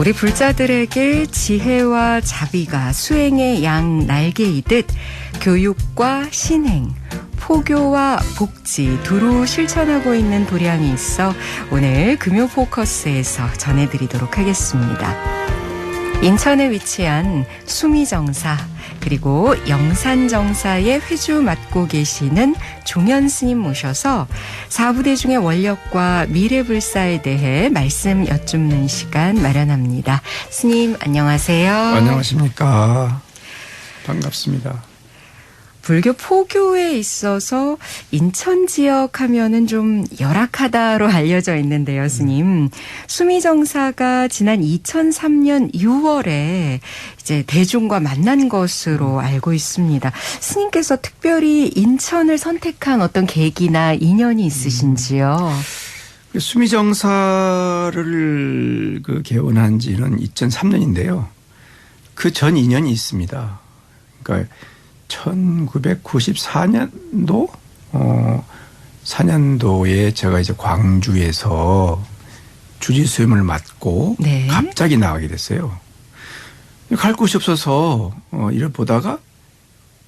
우리 불자들에게 지혜와 자비가 수행의 양 날개이듯 교육과 신행, 포교와 복지 두루 실천하고 있는 도량이 있어 오늘 금요 포커스에서 전해드리도록 하겠습니다. 인천에 위치한 수미정사 그리고 영산정사의 회주 맡고 계시는 종현 스님 모셔서 사부대중의 원력과 미래불사에 대해 말씀 여쭙는 시간 마련합니다. 스님 안녕하세요. 안녕하십니까. 반갑습니다. 불교 포교에 있어서 인천 지역 하면은 좀 열악하다로 알려져 있는데요, 스님. 수미정사가 지난 2003년 6월에 이제 대중과 만난 것으로 알고 있습니다. 스님께서 특별히 인천을 선택한 어떤 계기나 인연이 있으신지요? 수미정사를 개원한 지는 2003년인데요. 그 전 인연이 있습니다. 그러니까 1994년도 4년도에 제가 이제 광주에서 주지수임을 맡고 네. 갑자기 나가게 됐어요. 갈 곳이 없어서 이를 보다가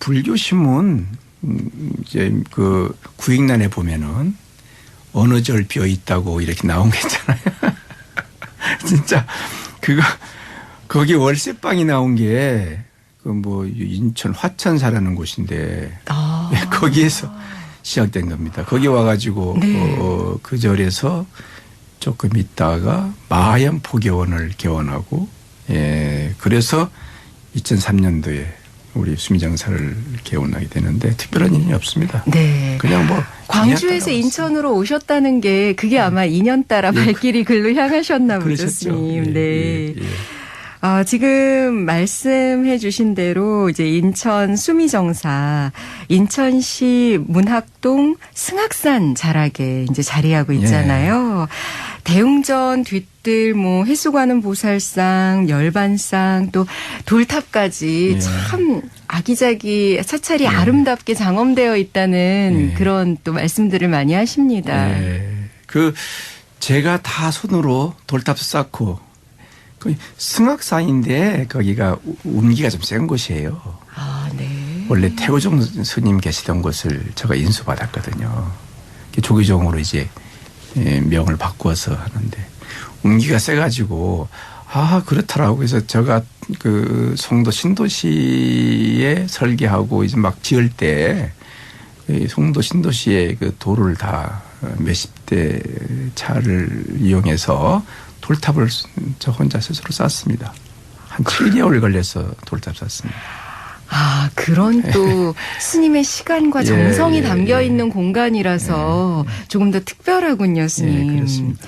불교신문 이제 그 구익란에 보면은 어느 절 비어 있다고 이렇게 나온 게 있잖아요. 진짜 거기 월세방이 나온 게 인천 화천사라는 곳인데 거기에서 시작된 겁니다. 거기 와가지고 네. 그 절에서 조금 있다가 마하연 포교원을 개원하고 그래서 2003년도에 우리 수미정사를 개원하게 되는데 특별한 일이 없습니다. 네. 그냥 광주에서 인천으로 오셨다는 게 그게 아마 인연 따라 발길이 글로 향하셨나 보죠, 그러셨죠. 스님. 네. 지금 말씀해 주신 대로 이제 인천 수미정사, 인천시 문학동 승악산 자락에 이제 자리하고 있잖아요. 대웅전 뒤뜰 해수관은 보살상, 열반상 또 돌탑까지 참 아기자기 사찰이 아름답게 장엄되어 있다는 그런 또 말씀들을 많이 하십니다. 제가 다 손으로 돌탑 쌓고 승악산인데 거기가 운기가 좀 센 곳이에요. 네. 원래 태고종 스님 계시던 곳을 제가 인수받았거든요. 조기종으로 이제 명을 바꾸어서 하는데 운기가 세가지고 그렇더라고. 그래서 제가 그 송도 신도시에 설계하고 이제 막 지을 때 송도 신도시에 그 돌을 다 몇십 대 차를 이용해서 돌탑을 저 혼자 스스로 쌓습니다. 한 7개월 걸려서 돌탑 쌓습니다. 그런 또 스님의 시간과 정성이 담겨 있는 공간이라서 조금 더 특별하군요, 스님. 그렇습니다.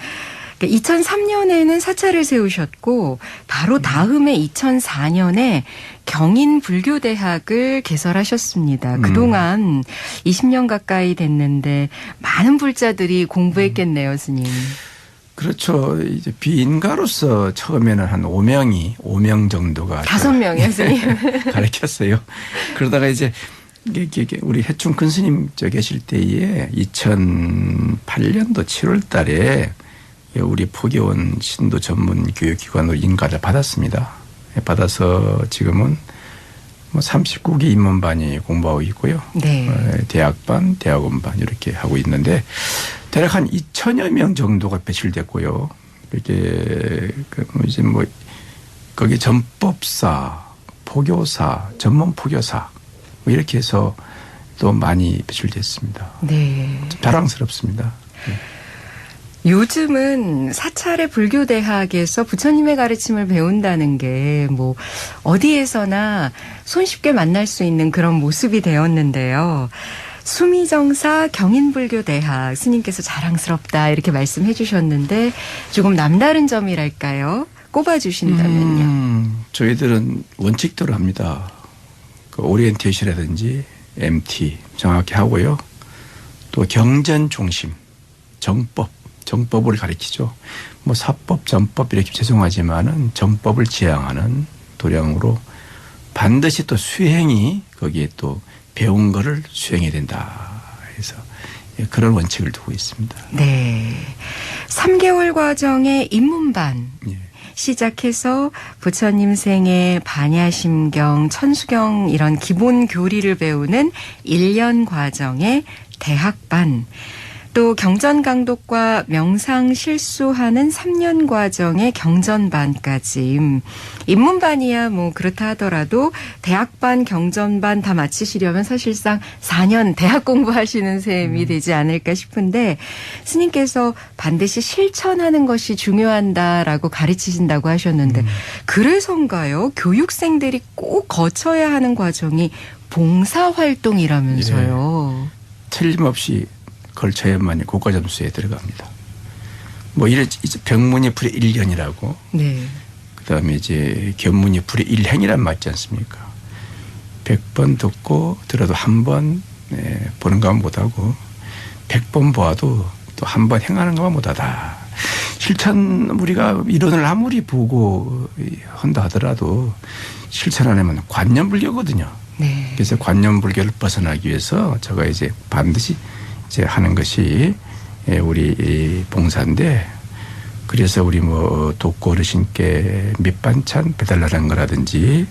2003년에는 사찰을 세우셨고 바로 다음에 2004년에 경인불교대학을 개설하셨습니다. 그동안 20년 가까이 됐는데 많은 불자들이 공부했겠네요, 스님. 그렇죠. 이제 비인가로서 처음에는 한 5명 정도가 5명이요, 스님. 가르쳤어요. 그러다가 이제 우리 해충 큰 스님 계실 때에 2008년도 7월 달에 우리 포교원 신도 전문 교육기관으로 인가를 받았습니다. 받아서 지금은 39기 입문반이 공부하고 있고요. 네. 대학반, 대학원반 이렇게 하고 있는데 대략 한 2천여 명 정도가 배출됐고요. 이게 이제 거기 전법사, 포교사, 전문 포교사 이렇게 해서 또 많이 배출됐습니다. 네. 자랑스럽습니다. 요즘은 사찰의 불교대학에서 부처님의 가르침을 배운다는 게 어디에서나 손쉽게 만날 수 있는 그런 모습이 되었는데요. 수미정사 경인불교대학 스님께서 자랑스럽다 이렇게 말씀해 주셨는데 조금 남다른 점이랄까요? 꼽아주신다면요. 저희들은 원칙대로 합니다. 오리엔테이션이라든지 MT 정확히 하고요. 또 경전 중심, 정법을 가리키죠. 사법, 전법 이렇게 죄송하지만은 정법을 지향하는 도량으로 반드시 또 수행이 거기에 또 배운 거를 수행해야 된다 해서 그런 원칙을 두고 있습니다. 네. 3개월 과정의 입문반. 시작해서 부처님 생애, 반야심경, 천수경 이런 기본 교리를 배우는 1년 과정의 대학반, 또 경전강독과 명상 실수하는 3년 과정의 경전반까지, 입문반이야 뭐 그렇다 하더라도 대학반, 경전반 다 마치시려면 사실상 4년 대학 공부하시는 셈이 되지 않을까 싶은데, 스님께서 반드시 실천하는 것이 중요하다라고 가르치신다고 하셨는데 그래서인가요? 교육생들이 꼭 거쳐야 하는 과정이 봉사활동이라면서요. 예. 틀림없이 걸쳐야만이 고가 점수에 들어갑니다. 뭐 이제 병문이 불의 1년이라고. 네. 그다음에 이제 견문이 불의 1행이란 맞지 않습니까? 100번 듣고 들어도 한 번 보는 것만 못하고 100번 보아도 또 한 번 행하는 것만 못하다. 실천 우리가 이론을 아무리 보고 한다 하더라도 실천 안 하면 관념불교거든요. 네. 그래서 관념불교를 벗어나기 위해서 제가 이제 반드시 이제 하는 것이 우리 봉사인데, 그래서 우리 뭐 독고 어르신께 밑반찬 배달하는 거라든지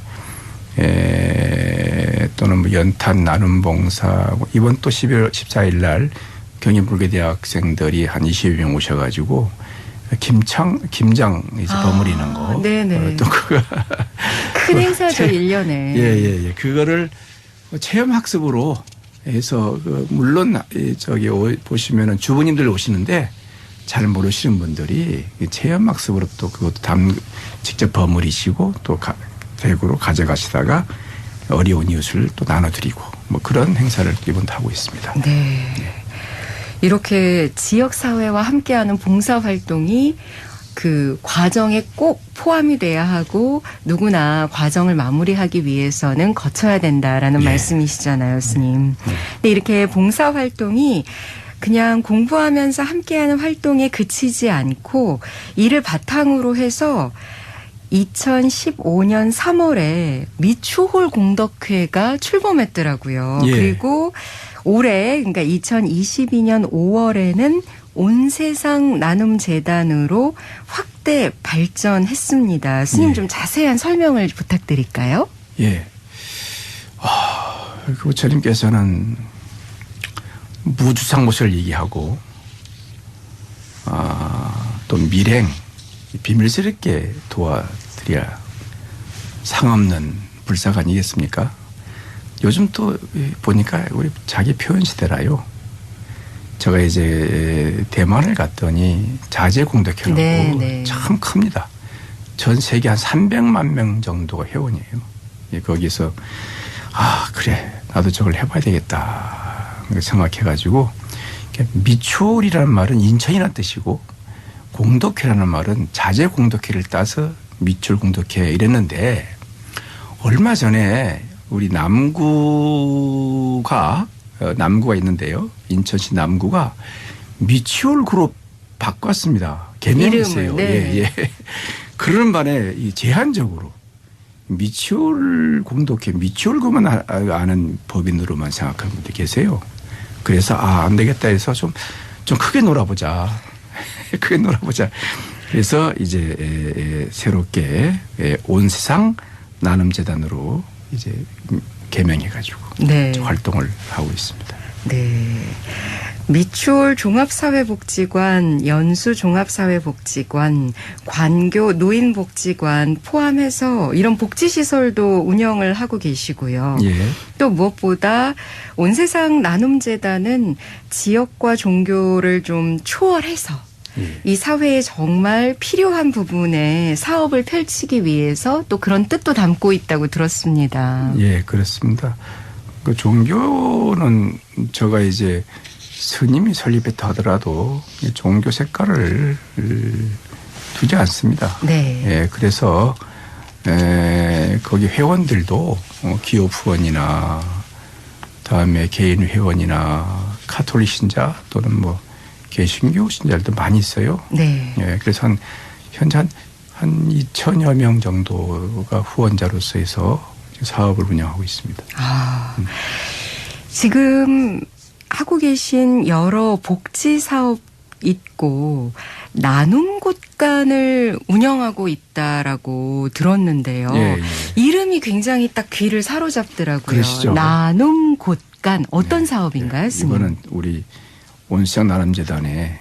또는 뭐 연탄 나눔 봉사, 이번 또 12월 14일 날 경인불교대학생들이 한 20여 명 오셔가지고 김장 이제 버무리는 거. 네네. 또 그거 큰 행사죠, 1년에. 예. 그거를 체험학습으로 해서 물론 저기 보시면은 주부님들 오시는데 잘 모르시는 분들이 체험학습으로 또 그것도 직접 버무리시고 또 대구로 가져가시다가 어려운 이웃을 또 나눠드리고 뭐 그런 행사를 이번도 하고 있습니다. 네. 이렇게 지역사회와 함께하는 봉사활동이 그 과정에 꼭 포함이 돼야 하고 누구나 과정을 마무리하기 위해서는 거쳐야 된다라는 말씀이시잖아요, 스님. 근데 이렇게 봉사활동이 그냥 공부하면서 함께하는 활동에 그치지 않고 이를 바탕으로 해서 2015년 3월에 미추홀 공덕회가 출범했더라고요. 예. 그리고 올해, 그러니까 2022년 5월에는 온세상 나눔재단으로 확대 발전했습니다. 스님 좀 자세한 설명을 부탁드릴까요? 예. 그 부처님께서는 무주상모설 얘기하고 또 밀행 비밀스럽게 도와드려야 상없는 불사가 아니겠습니까? 요즘 또 보니까 우리 자기 표현 시대라요. 제가 이제 대만을 갔더니 자제공덕회라고 네. 참 큽니다. 전 세계 한 300만 명 정도가 회원이에요. 거기서 그래 나도 저걸 해봐야 되겠다 생각해가지고, 미추홀이라는 말은 인천이라는 뜻이고 공덕회라는 말은 자제공덕회를 따서 미추홀공덕회 이랬는데, 얼마 전에 우리 남구가 있는데요. 인천시 남구가 미추홀 그룹 바꿨습니다. 개명했어요. 네. 예. 그러는 반에 제한적으로 미추홀 공덕회, 미추홀 그만 아는 법인으로만 생각하는 분들 계세요. 그래서 안 되겠다 해서 좀 크게 놀아보자. 크게 놀아보자. 그래서 이제 새롭게 온세상 나눔재단으로 이제 개명해가지고 활동을 하고 있습니다. 네. 미추홀 종합사회복지관, 연수종합사회복지관, 관교 노인복지관 포함해서 이런 복지시설도 운영을 하고 계시고요. 예. 또 무엇보다 온세상 나눔재단은 지역과 종교를 좀 초월해서 이 사회에 정말 필요한 부분에 사업을 펼치기 위해서 또 그런 뜻도 담고 있다고 들었습니다. 예, 그렇습니다. 그 종교는 제가 이제 스님이 설립했다 하더라도 종교 색깔을 두지 않습니다. 네. 예, 그래서 거기 회원들도 기업 후원이나 다음에 개인 회원이나 카톨릭 신자 또는 뭐 개신교 신자들도 많이 있어요. 네. 예, 그래서 현재 한 2천여 명 정도가 후원자로서 해서 사업을 운영하고 있습니다. 지금 하고 계신 여러 복지 사업 있고 나눔 곳간을 운영하고 있다라고 들었는데요. 예, 예. 이름이 굉장히 딱 귀를 사로잡더라고요. 그러시죠. 나눔 곳간 어떤 사업인가요, 스님? 이거는 우리 온세상 나눔재단에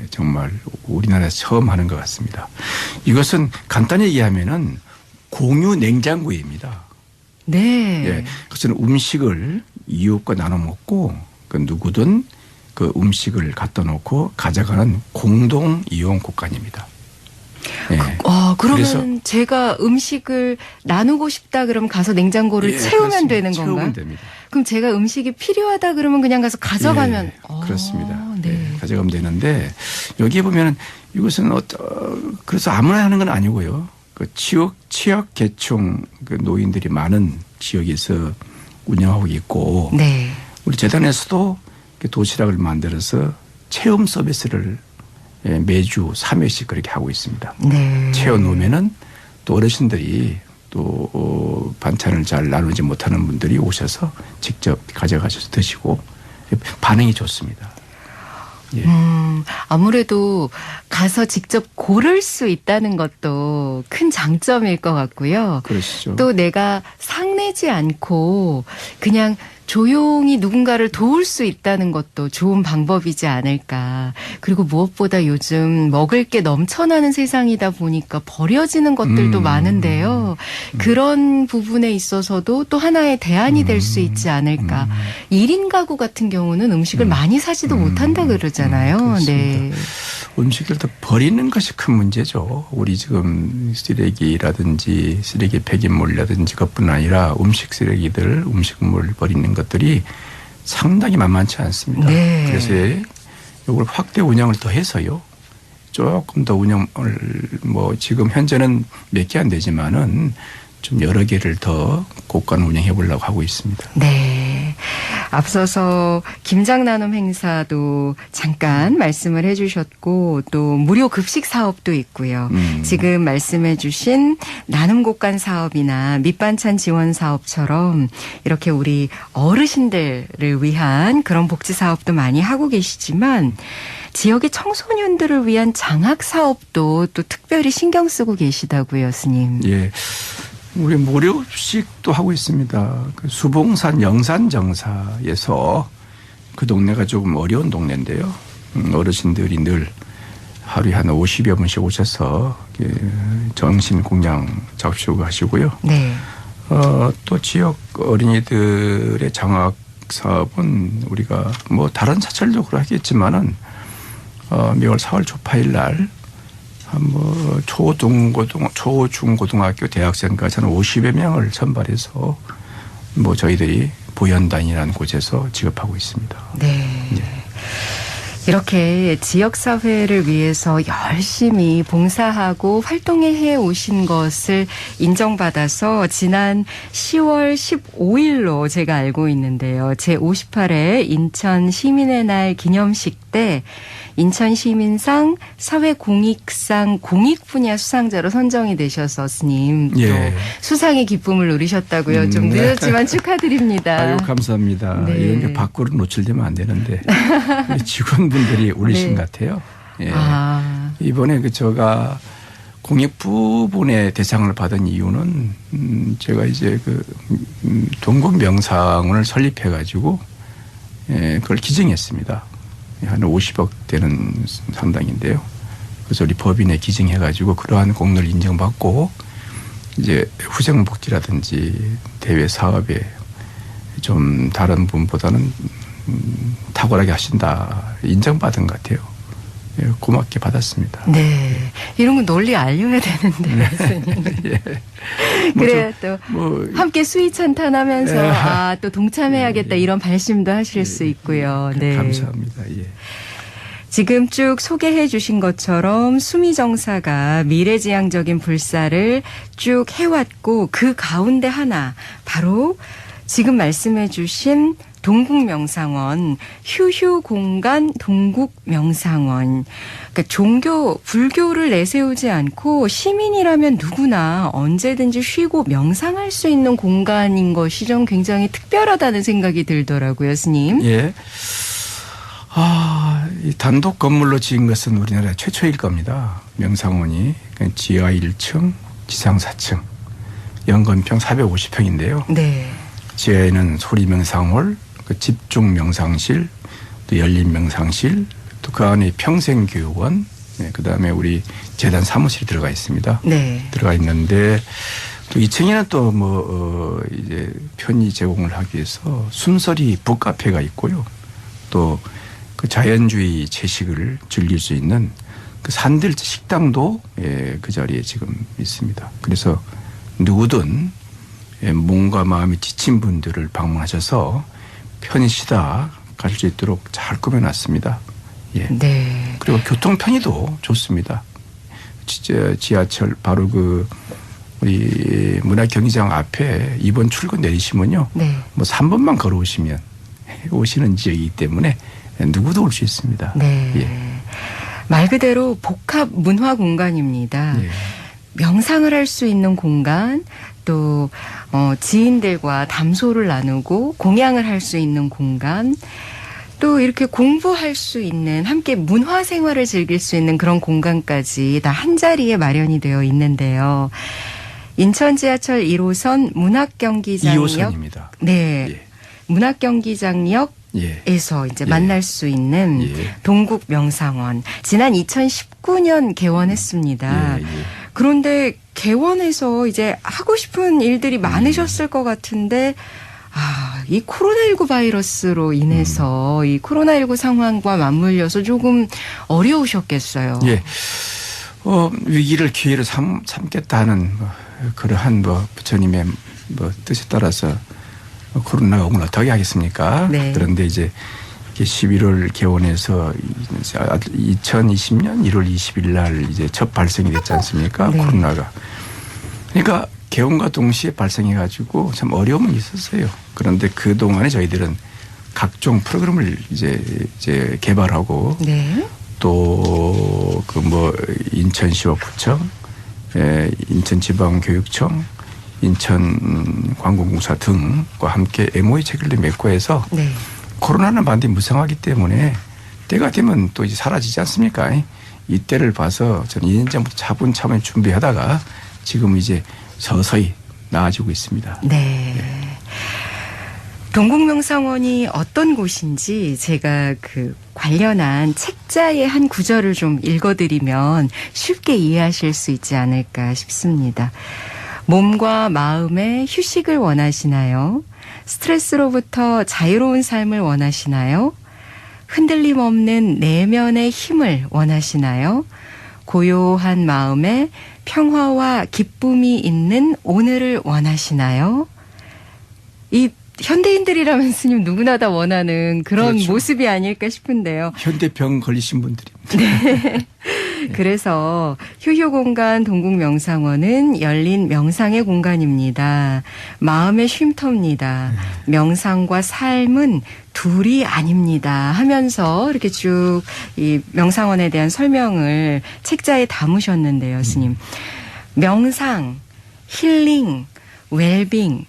정말 우리나라에서 처음 하는 것 같습니다. 이것은 간단히 얘기하면은 공유 냉장고입니다. 네. 예, 그것은 음식을 이웃과 나눠 먹고 그 누구든 그 음식을 갖다 놓고 가져가는 공동 이용 곳간입니다. 예. 그러면 그래서 제가 음식을 나누고 싶다 그러면 가서 냉장고를 예, 채우면 그렇습니다. 되는 건가요? 채우면 됩니다. 그럼 제가 음식이 필요하다 그러면 그냥 가서 가져가면 예, 그렇습니다. 네. 예, 가져가면 되는데 여기에 보면은 이것은 그래서 아무나 하는 건 아니고요. 그 취약 계층 그 노인들이 많은 지역에서 운영하고 있고 네. 우리 재단에서도 도시락을 만들어서 체험 서비스를 매주 3회씩 그렇게 하고 있습니다. 네. 채워 놓으면은 또 어르신들이 또 반찬을 잘 나누지 못하는 분들이 오셔서 직접 가져가셔서 드시고 반응이 좋습니다. 예. 아무래도 가서 직접 고를 수 있다는 것도 큰 장점일 것 같고요. 그러시죠. 또 내가 상내지 않고 그냥 조용히 누군가를 도울 수 있다는 것도 좋은 방법이지 않을까. 그리고 무엇보다 요즘 먹을 게 넘쳐나는 세상이다 보니까 버려지는 것들도 많은데요. 그런 부분에 있어서도 또 하나의 대안이 될 수 있지 않을까. 1인 가구 같은 경우는 음식을 많이 사지도 못한다 그러잖아요. 그렇습니다. 네. 음식을 더 버리는 것이 큰 문제죠. 우리 지금 쓰레기라든지 쓰레기 폐기물이라든지 그것뿐 아니라 음식 쓰레기들, 음식물 버리는 것들이 상당히 만만치 않습니다. 네. 그래서 이걸 확대 운영을 더 해서요. 조금 더 운영을 뭐 지금 현재는 몇 개 안 되지만은 좀 여러 개를 더 곳간 운영해 보려고 하고 있습니다. 네. 앞서서 김장 나눔 행사도 잠깐 말씀을 해주셨고 또 무료 급식 사업도 있고요. 지금 말씀해 주신 나눔 곳간 사업이나 밑반찬 지원 사업처럼 이렇게 우리 어르신들을 위한 그런 복지 사업도 많이 하고 계시지만 지역의 청소년들을 위한 장학 사업도 또 특별히 신경 쓰고 계시다고요, 스님. 예. 우리 무료식도 하고 있습니다. 그 수봉산 영산정사에서 그 동네가 조금 어려운 동네인데요. 어르신들이 늘 하루에 한 50여 분씩 오셔서 정신 공양 작업쇼가 하시고요. 네. 또 지역 어린이들의 장학 사업은 우리가 뭐 다른 사찰적으로 하겠지만은 매월 4월 초파일 날 뭐 초중고등학교 대학생까지 한 50여 명을 선발해서 뭐 저희들이 보현단이라는 곳에서 지급하고 있습니다. 네. 네. 이렇게 지역사회를 위해서 열심히 봉사하고 활동해 오신 것을 인정받아서 지난 10월 15일로 제가 알고 있는데요. 제58회 인천 시민의 날 기념식 때 인천시민상 사회공익상 공익 분야 수상자로 선정이 되셔서 스님 또 예. 수상의 기쁨을 누리셨다고요. 좀 네. 늦었지만 축하드립니다. 아유 감사합니다. 네. 이런 게 밖으로 노출되면 안 되는데 우리 직원분들이 올리신 네. 것 같아요. 예. 아. 이번에 제가 공익 부분의 대상을 받은 이유는 제가 이제 동국 명상원을 설립해 가지고 그걸 기증했습니다. 한 50억 되는 상당인데요. 그래서 우리 법인에 기증해 가지고 그러한 공로를 인정받고 이제 후생복지라든지 대외 사업에 좀 다른 분보다는 탁월하게 하신다 인정받은 것 같아요. 예, 고맙게 받았습니다. 네. 이런 건 널리 알려야 되는데, 스님. 예. 그래야 또 함께 수위 찬탄하면서 또 동참해야겠다 이런 발심도 하실 수 있고요. 네. 감사합니다. 예. 지금 쭉 소개해 주신 것처럼 수미정사가 미래지향적인 불사를 쭉 해왔고 그 가운데 하나 바로 지금 말씀해 주신 동국명상원, 휴휴공간 동국명상원. 그러니까 종교, 불교를 내세우지 않고 시민이라면 누구나 언제든지 쉬고 명상할 수 있는 공간인 것이 좀 굉장히 특별하다는 생각이 들더라고요, 스님. 예. 이 단독 건물로 지은 것은 우리나라 최초일 겁니다. 명상원이 지하 1층, 지상 4층, 연건평 450평인데요. 네. 지하에는 소리 명상홀, 그 집중 명상실, 또 열린 명상실, 또 그 안에 평생교육원, 네, 그다음에 우리 재단 사무실이 들어가 있습니다. 네. 들어가 있는데 또 2층에는 또 이제 편의 제공을 하기 위해서 숨소리 북카페가 있고요. 또 그 자연주의 채식을 즐길 수 있는 그 산들지 식당도 그 자리에 지금 있습니다. 그래서 누구든 몸과 마음이 지친 분들을 방문하셔서 편히 쉬다 가실 수 있도록 잘 꾸며놨습니다. 예. 네. 그리고 교통 편의도 좋습니다. 진짜 지하철 바로 그 우리 문화경기장 앞에 2번 출구 내리시면요. 네. 뭐 3분만 걸어오시면 오시는 지역이기 때문에 누구도 올 수 있습니다. 네. 예. 말 그대로 복합 문화 공간입니다. 예. 명상을 할 수 있는 공간, 또 지인들과 담소를 나누고 공양을 할 수 있는 공간, 또 이렇게 공부할 수 있는, 함께 문화 생활을 즐길 수 있는 그런 공간까지 다 한 자리에 마련이 되어 있는데요. 인천 지하철 1호선 문학경기장역 2호선입니다. 네. 예. 문학경기장역 예. 에서 이제 예. 만날 수 있는 예. 동국 명상원. 지난 2019년 개원했습니다. 예. 예. 그런데 개원해서 이제 하고 싶은 일들이 많으셨을 것 같은데, 이 코로나19 바이러스로 인해서 이 코로나19 상황과 맞물려서 조금 어려우셨겠어요. 예. 위기를 기회로 삼겠다는 그러한 부처님의 뜻에 따라서 코로나가 오면 어떻게 하겠습니까? 네. 그런데 이제 11월 개원해서 2020년 1월 20일 날 이제 첫 발생이 됐지 않습니까? 네. 코로나가. 그러니까 개원과 동시에 발생해 가지고 참 어려움은 있었어요. 그런데 그 동안에 저희들은 각종 프로그램을 이제 개발하고 네. 또 인천시와 구청, 인천지방교육청, 인천관광공사 등과 함께 MOU 체결도 맺고 해서 네. 코로나는 반드시 무상하기 때문에 때가 되면 또 이제 사라지지 않습니까? 이 때를 봐서 저는 2년 전부터 차분차분 준비하다가 지금 이제 서서히 나아지고 있습니다. 네. 동국명상원이 어떤 곳인지 제가 그 관련한 책자의 한 구절을 좀 읽어드리면 쉽게 이해하실 수 있지 않을까 싶습니다. 몸과 마음의 휴식을 원하시나요? 스트레스로부터 자유로운 삶을 원하시나요? 흔들림 없는 내면의 힘을 원하시나요? 고요한 마음에 평화와 기쁨이 있는 오늘을 원하시나요? 이 현대인들이라면 스님 누구나 다 원하는 그런 그렇죠. 모습이 아닐까 싶은데요. 현대병 걸리신 분들입니다. 네. 그래서 휴휴공간 동국명상원은 열린 명상의 공간입니다. 마음의 쉼터입니다. 명상과 삶은 둘이 아닙니다 하면서 이렇게 쭉 이 명상원에 대한 설명을 책자에 담으셨는데요, 스님. 명상, 힐링, 웰빙,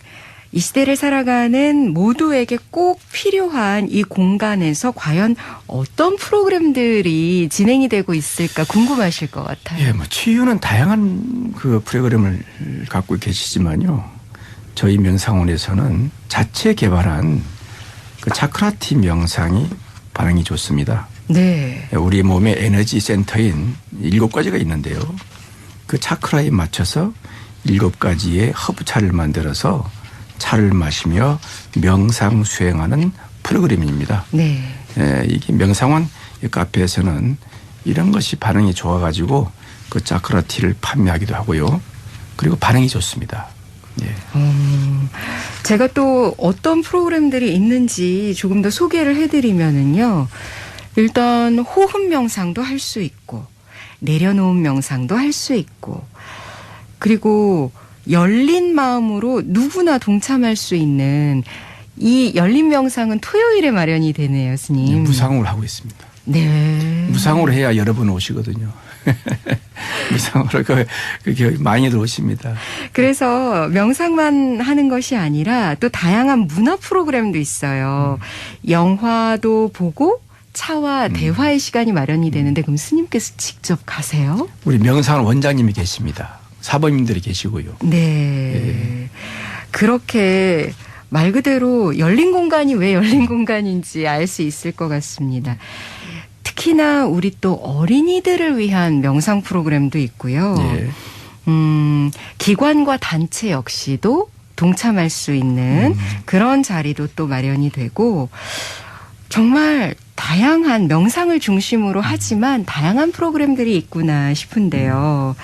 이 시대를 살아가는 모두에게 꼭 필요한 이 공간에서 과연 어떤 프로그램들이 진행이 되고 있을까 궁금하실 것 같아요. 예, 치유는 다양한 그 프로그램을 갖고 계시지만요. 저희 명상원에서는 자체 개발한 그 차크라티 명상이 반응이 좋습니다. 네. 우리 몸의 에너지 센터인 7가지가 있는데요. 그 차크라에 맞춰서 7가지의 허브차를 만들어서 차를 마시며 명상 수행하는 프로그램입니다. 네. 이게 명상원 카페에서는 이런 것이 반응이 좋아가지고 그 차크라티를 판매하기도 하고요. 그리고 반응이 좋습니다. 예. 제가 또 어떤 프로그램들이 있는지 조금 더 소개를 해드리면은요. 일단 호흡 명상도 할 수 있고 내려놓은 명상도 할 수 있고 그리고 열린 마음으로 누구나 동참할 수 있는 이 열린 명상은 토요일에 마련이 되네요, 스님. 무상으로 하고 있습니다. 네. 무상으로 해야 여러분 오시거든요. 무상으로 그게 많이들 오십니다. 그래서 명상만 하는 것이 아니라 또 다양한 문화 프로그램도 있어요. 영화도 보고 차와 대화의 시간이 마련이 되는데 그럼 스님께서 직접 가세요? 우리 명상 원장님이 계십니다. 사범님들이 계시고요. 네. 그렇게 말 그대로 열린 공간이 왜 열린 공간인지 알 수 있을 것 같습니다. 특히나 우리 또 어린이들을 위한 명상 프로그램도 있고요. 예. 기관과 단체 역시도 동참할 수 있는 그런 자리도 또 마련이 되고 정말 다양한 명상을 중심으로 하지만 다양한 프로그램들이 있구나 싶은데요.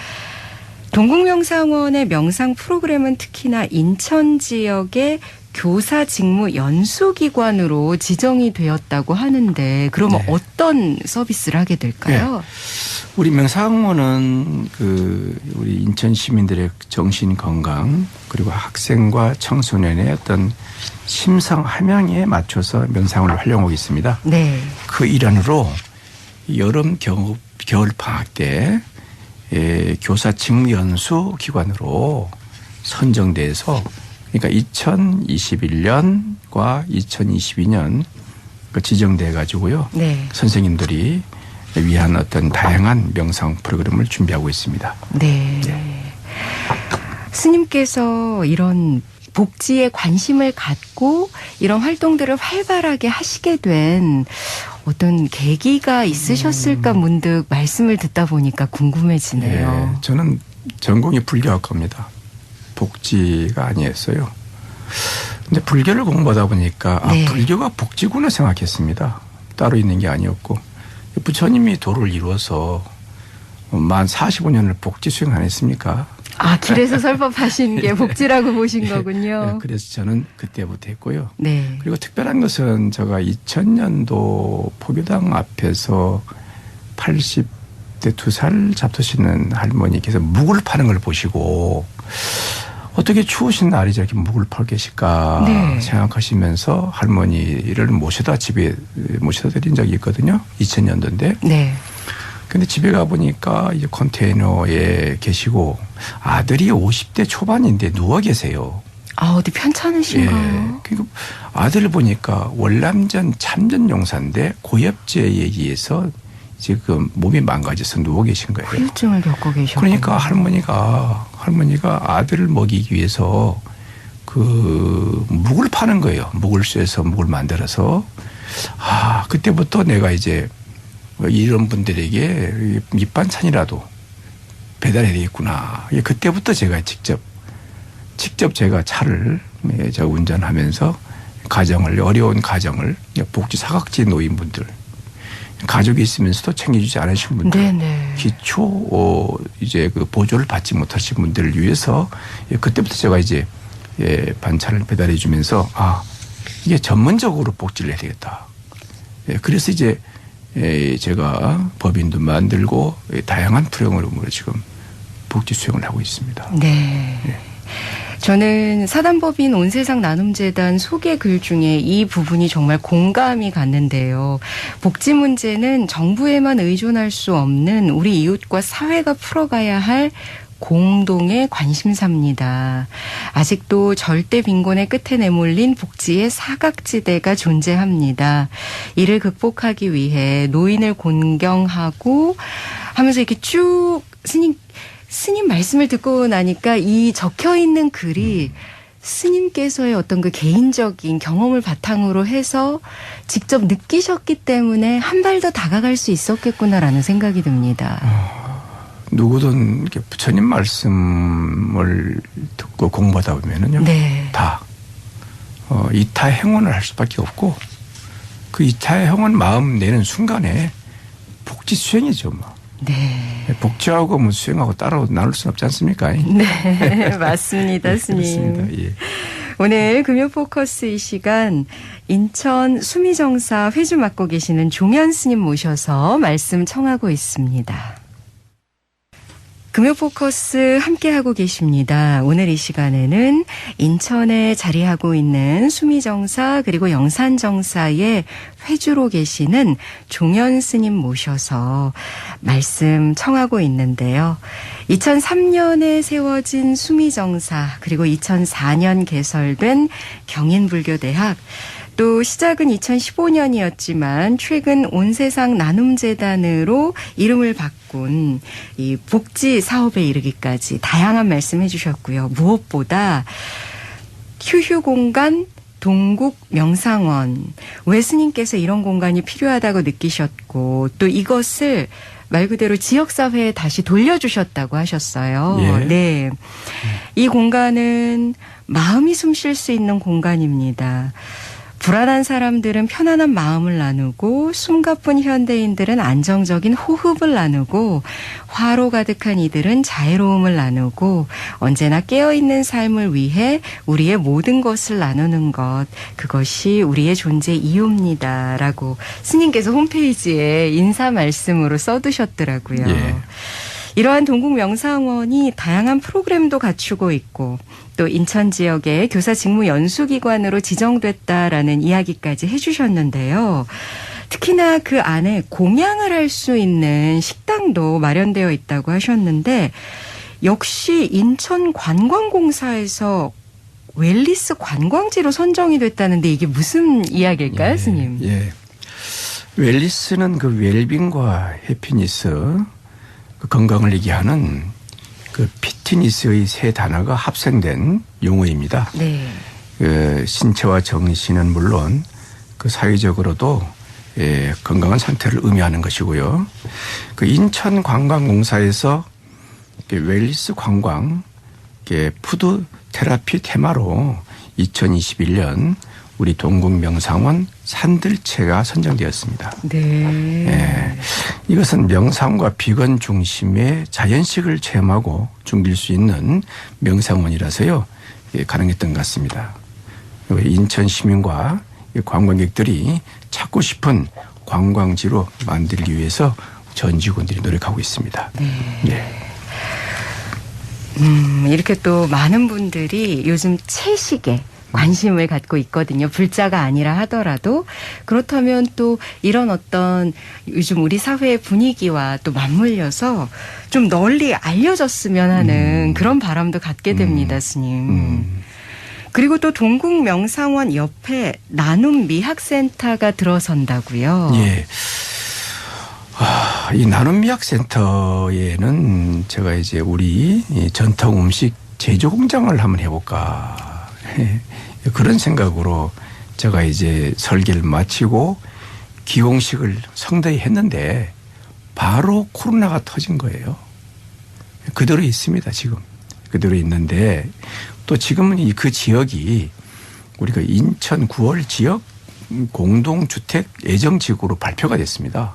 동국명상원의 명상 프로그램은 특히나 인천 지역의 교사 직무 연수기관으로 지정이 되었다고 하는데 그러면 네. 어떤 서비스를 하게 될까요? 네. 우리 명상원은 우리 인천 시민들의 정신 건강 그리고 학생과 청소년의 어떤 심성 함양에 맞춰서 명상을 활용하고 있습니다. 네. 그 일환으로 여름 겨울 방학 때 교사 직무 연수 기관으로 선정돼서 그러니까 2021년과 2022년 지정돼 가지고요. 네. 선생님들이 위한 어떤 다양한 명상 프로그램을 준비하고 있습니다. 네. 네. 스님께서 이런 복지에 관심을 갖고 이런 활동들을 활발하게 하시게 된 어떤 계기가 있으셨을까 문득 말씀을 듣다 보니까 궁금해지네요. 네, 저는 전공이 불교학과입니다. 복지가 아니었어요. 근데 불교를 공부하다 보니까 네. 불교가 복지구나 생각했습니다. 따로 있는 게 아니었고 부처님이 도를 이루어서 만 45년을 복지 수행 안 했습니까? 아, 길에서 설법하신 게 복지라고 보신 거군요. 네, 그래서 저는 그때부터 했고요. 네. 그리고 특별한 것은 제가 2000년도 포교당 앞에서 80대 2살 잡수시는 할머니께서 묵을 파는 걸 보시고 어떻게 추우신 날이 저렇게 묵을 팔고 계실까 네. 생각하시면서 할머니를 집에 모셔다 드린 적이 있거든요. 2000년도인데. 네. 근데 집에 가보니까 이제 컨테이너에 계시고 아들이 50대 초반인데 누워 계세요. 아, 어디 편찮으신가요? 그리고 아들을 보니까 월남전 참전 용사인데 고엽제에 의해서 지금 몸이 망가져서 누워 계신 거예요. 후유증을 겪고 계셨고. 그러니까 할머니가 아들을 먹이기 위해서 묵을 파는 거예요. 묵을 쇠서 묵을 만들어서. 그때부터 내가 이제 이런 분들에게 밑반찬이라도 배달해야 되겠구나. 그때부터 제가 직접 제가 차를 제가 운전하면서 어려운 가정을 복지 사각지 노인분들 가족이 있으면서도 챙겨주지 않으신 분들, 네네. 기초 이제 보조를 받지 못하신 분들을 위해서 그때부터 제가 이제 반찬을 배달해주면서 이게 전문적으로 복지를 해야 되겠다. 그래서 이제 제가 법인도 만들고 다양한 프로그램으로 지금 복지 수행을 하고 있습니다. 네. 저는 사단법인 온세상 나눔재단 소개 글 중에 이 부분이 정말 공감이 갔는데요. 복지 문제는 정부에만 의존할 수 없는 우리 이웃과 사회가 풀어가야 할 공동의 관심사입니다. 아직도 절대 빈곤의 끝에 내몰린 복지의 사각지대가 존재합니다. 이를 극복하기 위해 노인을 공경하고 하면서 이렇게 쭉 스님 말씀을 듣고 나니까 이 적혀 있는 글이 스님께서의 어떤 그 개인적인 경험을 바탕으로 해서 직접 느끼셨기 때문에 한 발 더 다가갈 수 있었겠구나라는 생각이 듭니다. 누구든 이렇게 부처님 말씀을 듣고 공부하다 보면은요. 네. 다 이타 행원을 할 수밖에 없고 그 이타 행원 마음 내는 순간에 복지 수행이죠, 뭐. 네. 복지하고 뭐 수행하고 따로 나눌 수는 없지 않습니까? 네, 맞습니다, 스님. 그렇습니다. 예. 오늘 금요 포커스 이 시간 인천 수미정사 회주 맡고 계시는 종현 스님 모셔서 말씀 청하고 있습니다. 금요 포커스 함께하고 계십니다. 오늘 이 시간에는 인천에 자리하고 있는 수미정사 그리고 영산정사의 회주로 계시는 종현 스님 모셔서 말씀 청하고 있는데요. 2003년에 세워진 수미정사 그리고 2004년 개설된 경인불교대학 또 시작은 2015년이었지만 최근 온세상 나눔재단으로 이름을 바꾼 이 복지 사업에 이르기까지 다양한 말씀해 주셨고요. 무엇보다 휴휴공간 동국 명상원, 왜 스님께서 이런 공간이 필요하다고 느끼셨고 또 이것을 말 그대로 지역사회에 다시 돌려주셨다고 하셨어요. 예. 네. 이 공간은 마음이 숨 쉴 수 있는 공간입니다. 불안한 사람들은 편안한 마음을 나누고 숨가쁜 현대인들은 안정적인 호흡을 나누고 화로 가득한 이들은 자애로움을 나누고 언제나 깨어있는 삶을 위해 우리의 모든 것을 나누는 것, 그것이 우리의 존재 이유입니다라고 스님께서 홈페이지에 인사 말씀으로 써두셨더라고요. 예. 이러한 동국명상원이 다양한 프로그램도 갖추고 있고 또 인천 지역의 교사 직무 연수기관으로 지정됐다라는 이야기까지 해주셨는데요. 특히나 그 안에 공양을 할 수 있는 식당도 마련되어 있다고 하셨는데 역시 인천관광공사에서 웰리스 관광지로 선정이 됐다는데 이게 무슨 이야기일까요, 스님? 예. 웰리스는 그 웰빙과 해피니스, 그 건강을 얘기하는 그 피트니스의 세 단어가 합성된 용어입니다. 네. 그 신체와 정신은 물론 그 사회적으로도 건강한 상태를 의미하는 것이고요. 그 인천관광공사에서 웰리스 관광 푸드 테라피 테마로 2021년 우리 동국명상원 산들채가 선정되었습니다. 네. 이것은 명상과 비건 중심의 자연식을 체험하고 즐길 수 있는 명상원이라서요. 가능했던 것 같습니다. 인천 시민과 관광객들이 찾고 싶은 관광지로 만들기 위해서 전 직원들이 노력하고 있습니다. 네. 네. 이렇게 또 많은 분들이 요즘 채식에 관심을 갖고 있거든요. 불자가 아니라 하더라도. 그렇다면 또 이런 어떤 요즘 우리 사회의 분위기와 또 맞물려서 좀 널리 알려졌으면 하는 그런 바람도 갖게 됩니다, 스님. 그리고 또 동국명상원 옆에 나눔미학센터가 들어선다고요. 예. 이 나눔미학센터에는 제가 이제 우리 전통 음식 제조 공장을 한번 해볼까. 그런 생각으로 제가 이제 설계를 마치고 기공식을 성대히 했는데 바로 코로나가 터진 거예요. 그대로 있습니다, 지금. 그대로 있는데 또 지금은 그 지역이 우리가 인천 9월 지역 공동주택 예정지구로 발표가 됐습니다.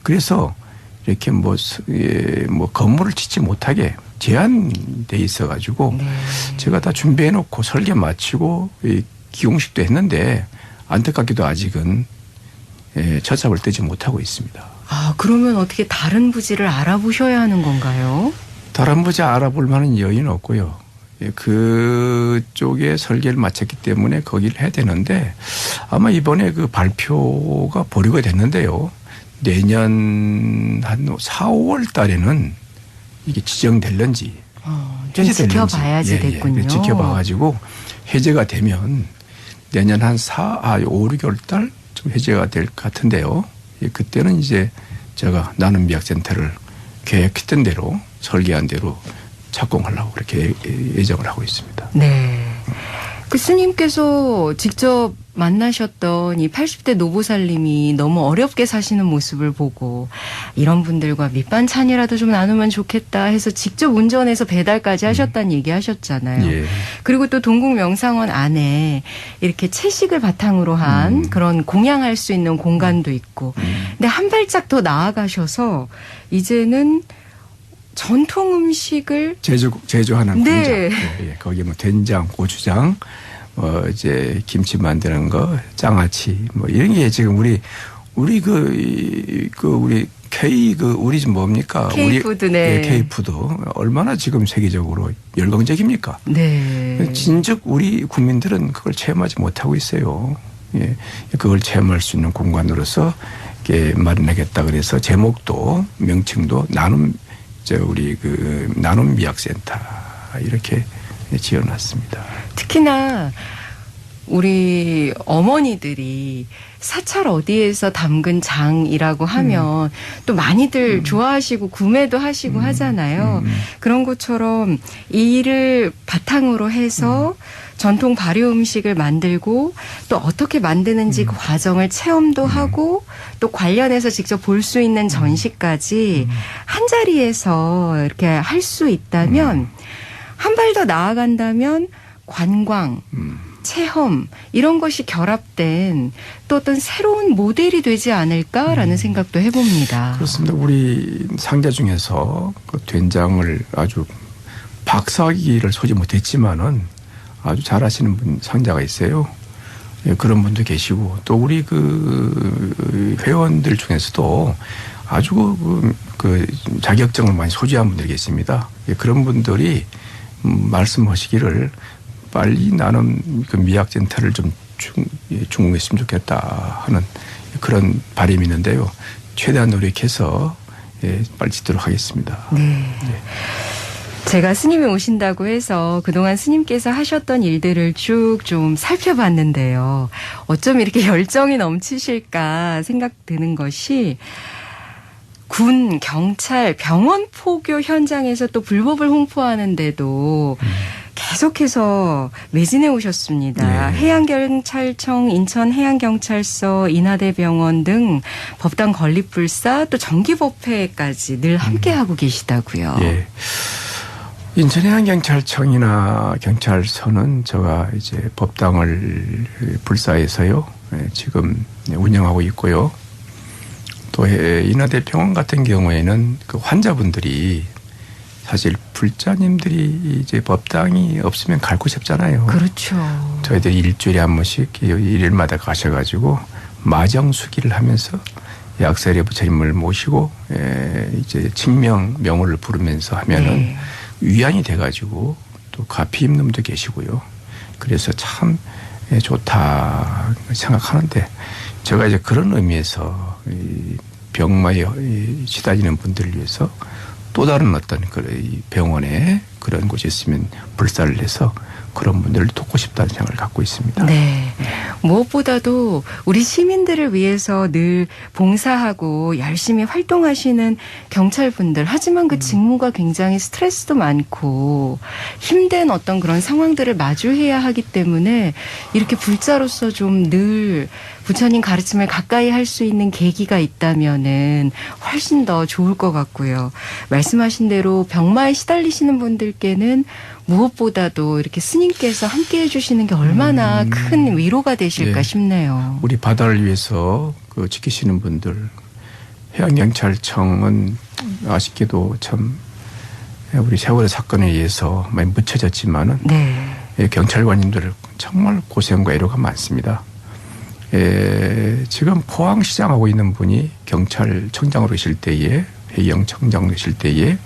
그래서 이렇게 뭐 건물을 짓지 못하게 제한돼 있어가지고 네. 제가 다 준비해놓고 설계 마치고 기공식도 했는데 안타깝게도 아직은 첫잡을 떼지 못하고 있습니다. 아, 그러면 어떻게 다른 부지를 알아보셔야 하는 건가요? 다른 부지 알아볼 만한 여유는 없고요. 그쪽에 설계를 마쳤기 때문에 거기를 해야 되는데 아마 이번에 그 발표가 보류가 됐는데요. 내년 한 4, 5월 달에는 이게 지정될런지 좀 해제될런지 지켜봐야지 됐군요. 지켜봐가지고 해제가 되면 내년 한 5, 6개월 달쯤 해제가 될 것 같은데요. 그때는 이제 제가 나눔미학센터를 계획했던 대로 설계한 대로 착공하려고 그렇게 예정을 하고 있습니다. 네. 그 스님께서 직접 만나셨던 이 80대 노보살님이 너무 어렵게 사시는 모습을 보고 이런 분들과 밑반찬이라도 좀 나누면 좋겠다 해서 직접 운전해서 배달까지 하셨다는 얘기 하셨잖아요. 예. 그리고 또 동국명상원 안에 이렇게 채식을 바탕으로 한 그런 공양할 수 있는 공간도 있고 근데 한 발짝 더 나아가셔서 이제는 전통 음식을 제조하는 네. 공장. 예, 거기 뭐 된장, 고추장, 이제 김치 만드는 거, 장아찌, 뭐 이런 게 지금 우리 우리 우리 좀 뭡니까? K푸드, 네. K푸드 얼마나 지금 세계적으로 열광적입니까? 네. 진즉 우리 국민들은 그걸 체험하지 못하고 있어요. 예, 그걸 체험할 수 있는 공간으로서 이렇게 마련하겠다 그래서 제목도 명칭도 우리 나눔, 그, 나눔, 미학센터, 이렇게 지어놨습니다. 특히나 80대 노보살님이 너무 어렵게 사시는 모습을 보고 이런 분들과 밑반찬이라도 좀 나누면 좋겠다 해서 직접 운전해서 배달까지 하셨다는 얘기 하셨잖아요. 그리고 또 동국명상원 안에 이렇게 채식을 바탕으로 한 그런 공간도 있고 근데 한 발짝 더 나아가셔서 이제는 전통 음식을 제조하는 공장. 예, 거기 뭐 된장, 고추장, 이런 게 지금 우리 국민들은 그걸 체험하지 못하고 있어요. 예, 그걸 체험할 수 있는 공간으로서 이렇게 마련하겠다 그래서 제목도 명칭도 나눔 미학센터 이렇게 지어놨습니다. 특히나 우리 어머니들이 사찰 어디에서 담근 장이라고 하면 또 많이들 좋아하시고 구매도 하시고 하잖아요. 그런 것처럼 이 일을 바탕으로 해서 전통 발효 음식을 만들고 또 어떻게 만드는지 그 과정을 체험도 하고 또 관련해서 직접 볼 수 있는 전시까지 한 자리에서 이렇게 할 수 있다면 한 발 더 나아간다면 관광, 체험 이런 것이 결합된 또 어떤 새로운 모델이 되지 않을까라는 생각도 해봅니다. 그렇습니다. 우리 상자 중에서 그 된장을 아주 박사학위를 소지 못했지만은 아주 잘하시는 분 상자가 있어요. 예, 그런 분도 계시고 또 우리 그 회원들 중에서도 아주 그 자격증을 많이 소지한 분들이 계십니다. 예, 그런 분들이 말씀하시기를 빨리 나는 그 미학센터를 좀 중공했으면 좋겠다 하는 그런 바람이 있는데요. 최대한 노력해서 예, 빨리 짓도록 하겠습니다. 네. 예. 제가 스님이 오신다고 해서 그동안 스님께서 하셨던 일들을 쭉 좀 살펴봤는데요. 어쩜 이렇게 열정이 넘치실까 생각드는 것이 군, 경찰, 병원 포교 현장에서 또 불법을 홍보하는데도 계속해서 매진해 오셨습니다. 네. 해양경찰청, 인천해양경찰서, 인하대병원 등 법당 건립불사 또 정기법회까지 늘 함께하고 계시다고요. 예. 인천해양경찰청이나 경찰서는 제가 이제 법당을 불사해서요 지금 운영하고 있고요. 또 인하대병원 같은 경우에는 그 환자분들이 사실 불자님들이 이제 법당이 없으면 갈 곳이 없잖아요. 그렇죠. 저희들이 일주일에 한 번씩 일일마다 가셔가지고 마정수기를 하면서 약사리 부처님을 모시고 이제 칭명명호를 부르면서 하면은. 네. 위안이 돼가지고 또 가피 입는 분도 계시고요. 그래서 참 좋다 생각하는데 제가 이제 그런 의미에서 이 병마에 시달리는 분들을 위해서 또 다른 어떤 그 병원에 그런 곳이 있으면 불사를 해서 그런 분들을 돕고 싶다는 생각을 갖고 있습니다. 네. 무엇보다도 우리 시민들을 위해서 늘 봉사하고 열심히 활동하시는 경찰분들. 하지만 그 직무가 굉장히 스트레스도 많고 힘든 어떤 그런 상황들을 마주해야 하기 때문에 이렇게 불자로서 좀 늘 부처님 가르침을 가까이 할 수 있는 계기가 있다면은 훨씬 더 좋을 것 같고요. 말씀하신 대로 병마에 시달리시는 분들께는 무엇보다도 이렇게 스님께서 함께 해주시는 게 얼마나 큰 위로가 되실까 싶네요. 우리 바다를 위해서 그 지키시는 분들, 해양경찰청은 아쉽게도 참 우리 세월의 사건에 의해서 많이 묻혀졌지만은 네. 경찰관님들 정말 고생과 애로가 많습니다. 지금 포항시장하고 있는 분이 경찰청장으로 계실 때에, 해양청장으로 계실 때에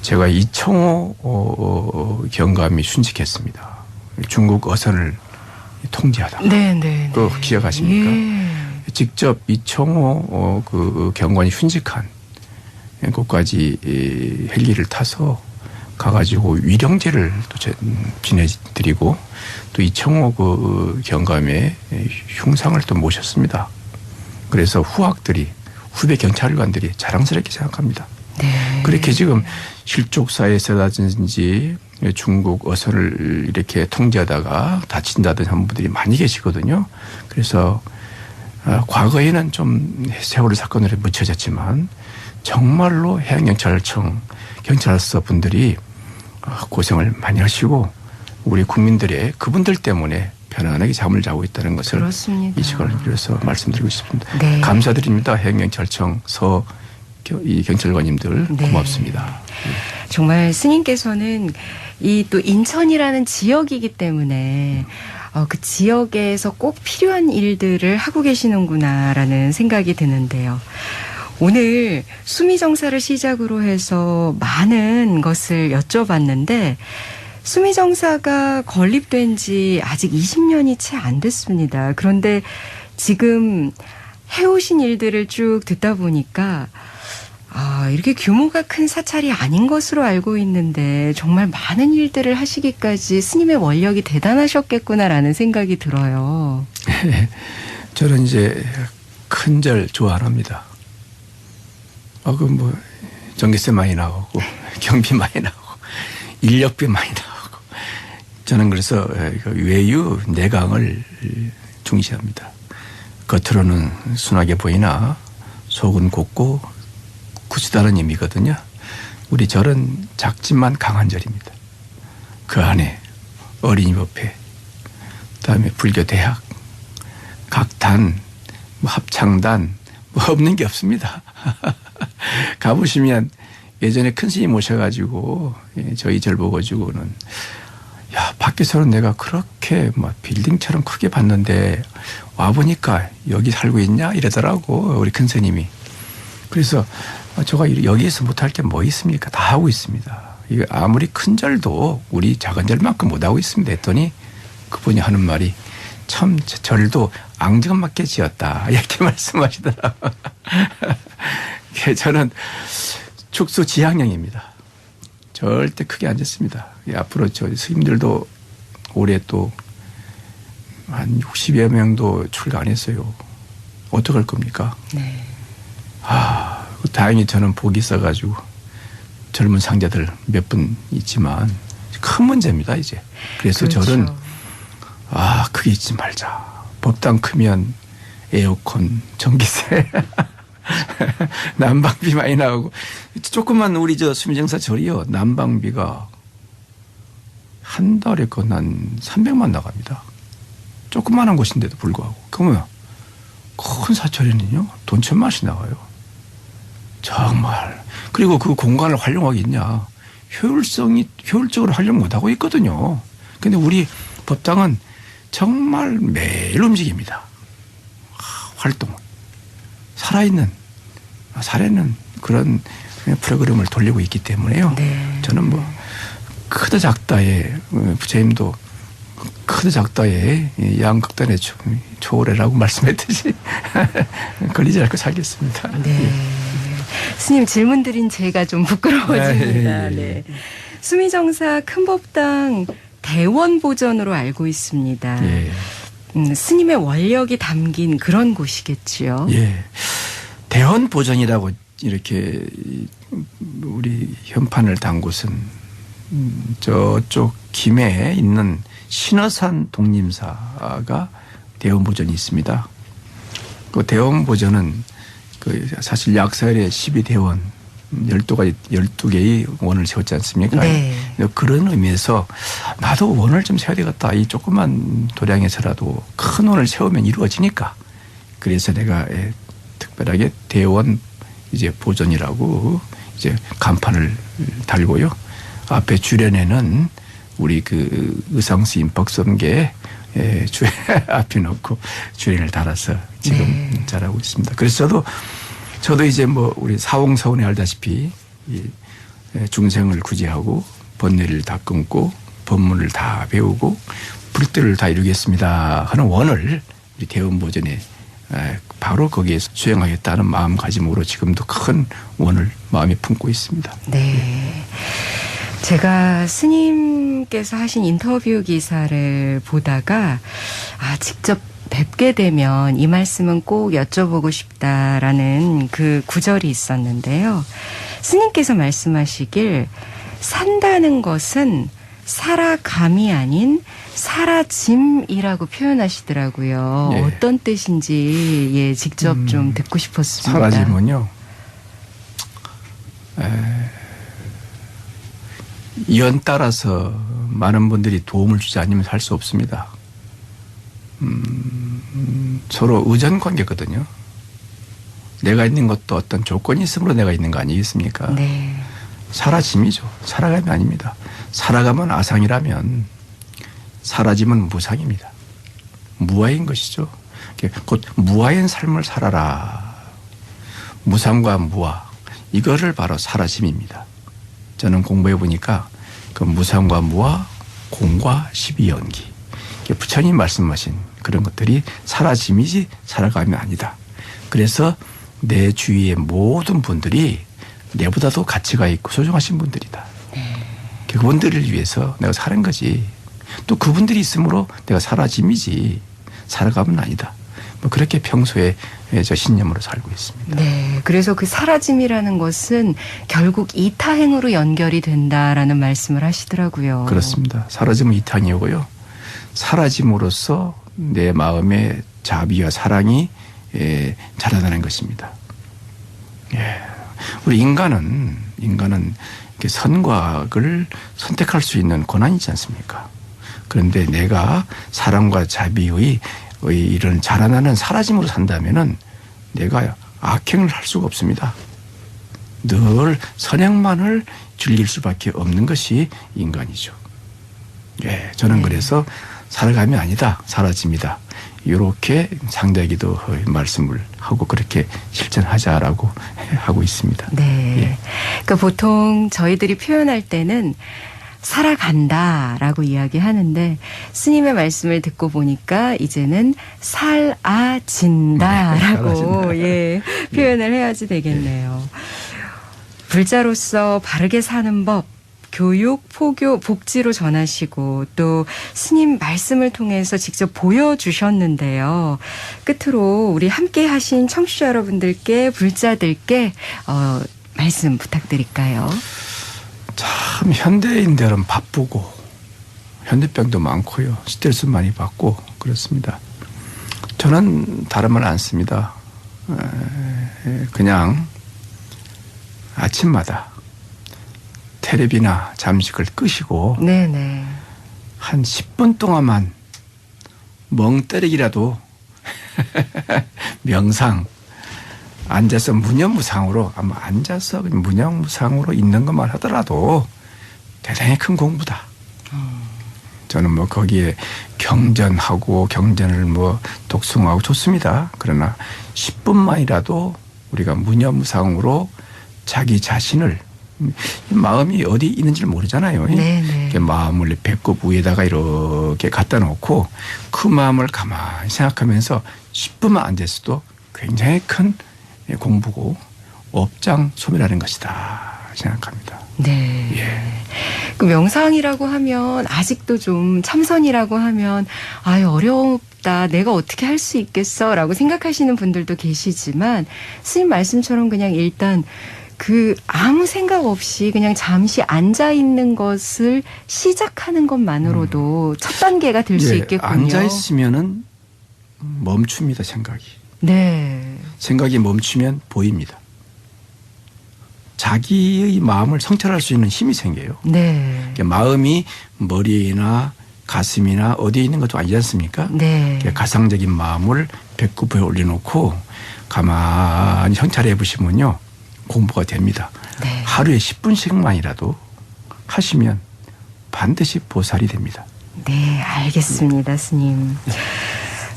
제가 이청호 경감이 순직했습니다. 중국 어선을 통제하다가. 네. 그 기억하십니까? 예. 직접 이청호 그 경관이 순직한 곳까지 헬기를 타서 가가지고 위령제를 또 지내드리고 또 이청호 그 경감의 흉상을 또 모셨습니다. 그래서 후배 경찰관들이 자랑스럽게 생각합니다. 네. 그렇게 지금 실족사에서라든지 중국 어선을 이렇게 통제하다가 다친다든지 한 분들이 많이 계시거든요. 그래서 과거에는 좀 세월호 사건으로 묻혀졌지만 정말로 해양경찰청 경찰서 분들이 고생을 많이 하시고 우리 국민들의 그분들 때문에 편안하게 잠을 자고 있다는 것을 그렇습니다. 이 시간을 빌어서 말씀드리고 싶습니다. 네. 감사드립니다. 해양경찰청 이 경찰관님들 네. 고맙습니다. 정말 스님께서는 이 또 인천이라는 지역이기 때문에 그 지역에서 꼭 필요한 일들을 하고 계시는구나라는 생각이 드는데요. 오늘 수미정사를 시작으로 해서 많은 것을 여쭤봤는데 수미정사가 건립된 지 아직 20년이 채 안 됐습니다. 그런데 지금 해오신 일들을 쭉 듣다 보니까 이렇게 규모가 큰 사찰이 아닌 것으로 알고 있는데 정말 많은 일들을 하시기까지 스님의 원력이 대단하셨겠구나라는 생각이 들어요. 저는 이제 큰 절 좋아 안 합니다. 전기세 많이 나오고 경비 많이 나오고 인력비 많이 나오고 저는 그래서 외유 내강을 중시합니다. 겉으로는 순하게 보이나 속은 곱고 굳다는 의미거든요. 우리 절은 작지만 강한 절입니다. 그 안에 어린이법회, 그다음에 불교대학, 각단, 합창단 없는 게 없습니다. 가보시면 예전에 큰 스님 오셔가지고 저희 절 보고주고는 야 밖에서는 내가 그렇게 빌딩처럼 크게 봤는데 와보니까 여기 살고 있냐 이러더라고 우리 큰 스님이. 그래서 제가 여기에서 못할 게 뭐 있습니까? 다 하고 있습니다. 이거 아무리 큰 절도 우리 작은 절만큼 못하고 있습니다 했더니 그분이 하는 말이 참 절도 앙증맞게 지었다 이렇게 말씀하시더라고요. 저는 축소지향형입니다. 절대 크게 안 짓습니다. 앞으로 저 스님들도 올해 또 한 60여 명도 출가 안 했어요. 어떡할 겁니까? 네. 다행히 저는 복이 있어가지고 젊은 상자들 몇 분 있지만 큰 문제입니다 이제. 그래서 그렇죠. 저는 크게 잊지 말자. 법당 크면 에어컨, 전기세, 난방비 많이 나오고 조금만 우리 저 수미정사 절이요 난방비가 한 달에 건 한 300만 나갑니다. 조그만한 곳인데도 불구하고. 그러면 큰 사찰에는요 돈 1,000만씩 나가요. 정말. 그리고 그 공간을 활용하겠냐. 효율적으로 활용 못하고 있거든요. 근데 우리 법당은 정말 매일 움직입니다. 활동. 살아있는 그런 프로그램을 돌리고 있기 때문에요. 네. 저는 크다 작다에 부처님도 크다 작다에 양극단의 초월해라고 말씀했듯이 걸리지 않고 살겠습니다. 네. 스님 질문 드린 제가 좀 부끄러워집니다. 네. 수미정사 큰법당 대원 보전으로 알고 있습니다. 예. 스님의 원력이 담긴 그런 곳이겠지요. 예. 대원 보전이라고 이렇게 우리 현판을 단 곳은 저쪽 김해에 있는 신어산 독림사가 대원 보전이 있습니다. 그 대원 보전은 사실 약사열의 12대원 12개의 원을 세웠지 않습니까? 네. 그런 의미에서 나도 원을 좀 세워야 되겠다. 이 조그만 도량에서라도 큰 원을 세우면 이루어지니까. 그래서 내가 특별하게 대원 이제 보전이라고 이제 간판을 달고요. 앞에 주련에는 우리 의상스님 벅선계 앞에 놓고 주련을 달아서 지금 잘하고 있습니다. 그래서 저도 이제 우리 사홍서원에 알다시피 중생을 구제하고 번뇌를 다 끊고 법문을 다 배우고 불도를 다 이루겠습니다 하는 원을 우리 대원보전에 바로 거기에서 수행하겠다는 마음가짐으로 지금도 큰 원을 마음에 품고 있습니다. 네. 제가 스님께서 하신 인터뷰 기사를 보다가 직접 뵙게 되면 이 말씀은 꼭 여쭤보고 싶다라는 그 구절이 있었는데요. 스님께서 말씀하시길 산다는 것은 살아감이 아닌 사라짐이라고 표현하시더라고요. 예. 어떤 뜻인지 직접 좀 듣고 싶었습니다. 사라짐은요. 연 따라서 많은 분들이 도움을 주지 않으면 살 수 없습니다. 서로 의존 관계거든요. 내가 있는 것도 어떤 조건이 있으므로 내가 있는 거 아니겠습니까? 네. 사라짐이죠. 살아감이 아닙니다. 살아가면 아상이라면 사라짐은 무상입니다. 무아인 것이죠. 곧 무아인 삶을 살아라. 무상과 무아. 이거를 바로 사라짐입니다. 저는 공부해 보니까 그 무상과 무아, 공과 십이연기. 부처님 말씀하신 그런 것들이 사라짐이지 살아감이 아니다. 그래서 내 주위의 모든 분들이 내보다도 가치가 있고 소중하신 분들이다. 그분들을 위해서 내가 사는 거지. 또 그분들이 있으므로 내가 사라짐이지. 살아가면 아니다. 뭐 그렇게 평소에 저 신념으로 살고 있습니다. 네. 그래서 그 사라짐이라는 것은 결국 이타행으로 연결이 된다라는 말씀을 하시더라고요. 그렇습니다. 사라짐은 이탕이고요. 사라짐으로써 내 마음의 자비와 사랑이 자라나는 것입니다. 예. 우리 인간은 이렇게 선과 악을 선택할 수 있는 권한이지 않습니까? 그런데 내가 사랑과 자비의 이런 자라나는 사라짐으로 산다면은 내가 악행을 할 수가 없습니다. 늘 선행만을 즐길 수밖에 없는 것이 인간이죠. 예, 저는 그래서 살아감이 아니다, 사라짐이다. 이렇게 상대에게도 말씀을 하고 그렇게 실천하자라고 하고 있습니다. 네. 예. 그러니까 보통 저희들이 표현할 때는 살아간다라고 이야기하는데 스님의 말씀을 듣고 보니까 이제는 살아진다라고 네, 예, 표현을 해야지 되겠네요. 불자로서 바르게 사는 법, 교육, 포교, 복지로 전하시고 또 스님 말씀을 통해서 직접 보여주셨는데요. 끝으로 우리 함께 하신 청취자 여러분들께 불자들께 말씀 부탁드릴까요? 참 현대인들은 바쁘고 현대병도 많고요. 스트레스 많이 받고 그렇습니다. 저는 다른 말 안 씁니다. 그냥 아침마다 텔레비나 잠식을 끄시고 네네. 한 10분 동안만 멍 때리기라도 명상 앉아서 무념무상으로 아마 앉아서 그냥 무념무상으로 있는 것만 하더라도 대단히 큰 공부다. 저는 뭐 거기에 경전을 뭐 독송하고 좋습니다. 그러나 10분만이라도 우리가 무념무상으로 자기 자신을 마음이 어디 있는지를 모르잖아요. 네네. 마음을 배꼽 위에다가 이렇게 갖다 놓고 그 마음을 가만히 생각하면서 10분만 앉았어도 굉장히 큰 공부고 업장소멸하는 것이다 생각합니다. 네. 예. 그 명상이라고 하면 아직도 좀 참선이라고 하면 아유 어렵다. 내가 어떻게 할 수 있겠어라고 생각하시는 분들도 계시지만 스님 말씀처럼 그냥 일단 그 아무 생각 없이 그냥 잠시 앉아 있는 것을 시작하는 것만으로도 첫 단계가 될 수 있겠군요. 앉아 있으면은 멈춥니다 생각이. 네. 생각이 멈추면 보입니다. 자기의 마음을 성찰할 수 있는 힘이 생겨요. 네. 마음이 머리나 가슴이나 어디에 있는 것도 아니지 않습니까? 네. 가상적인 마음을 배꼽에 올려놓고 가만히 성찰해 보시면요. 공부가 됩니다. 네. 하루에 10분씩만이라도 하시면 반드시 보살이 됩니다. 네, 알겠습니다, 스님.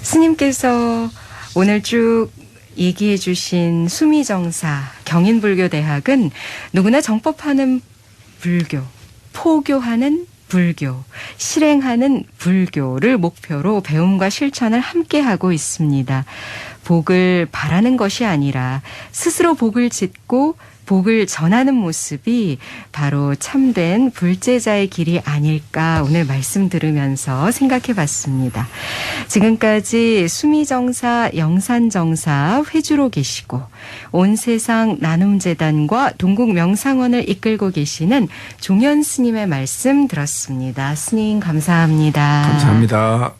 스님께서 오늘 쭉 얘기해 주신 수미정사 경인불교대학은 누구나 정법하는 불교, 포교하는 불교, 실행하는 불교를 목표로 배움과 실천을 함께 하고 있습니다. 복을 바라는 것이 아니라 스스로 복을 짓고 복을 전하는 모습이 바로 참된 불제자의 길이 아닐까 오늘 말씀 들으면서 생각해 봤습니다. 지금까지 수미정사 영산정사 회주로 계시고 온세상 나눔재단과 동국명상원을 이끌고 계시는 종현 스님의 말씀 들었습니다. 스님 감사합니다. 감사합니다.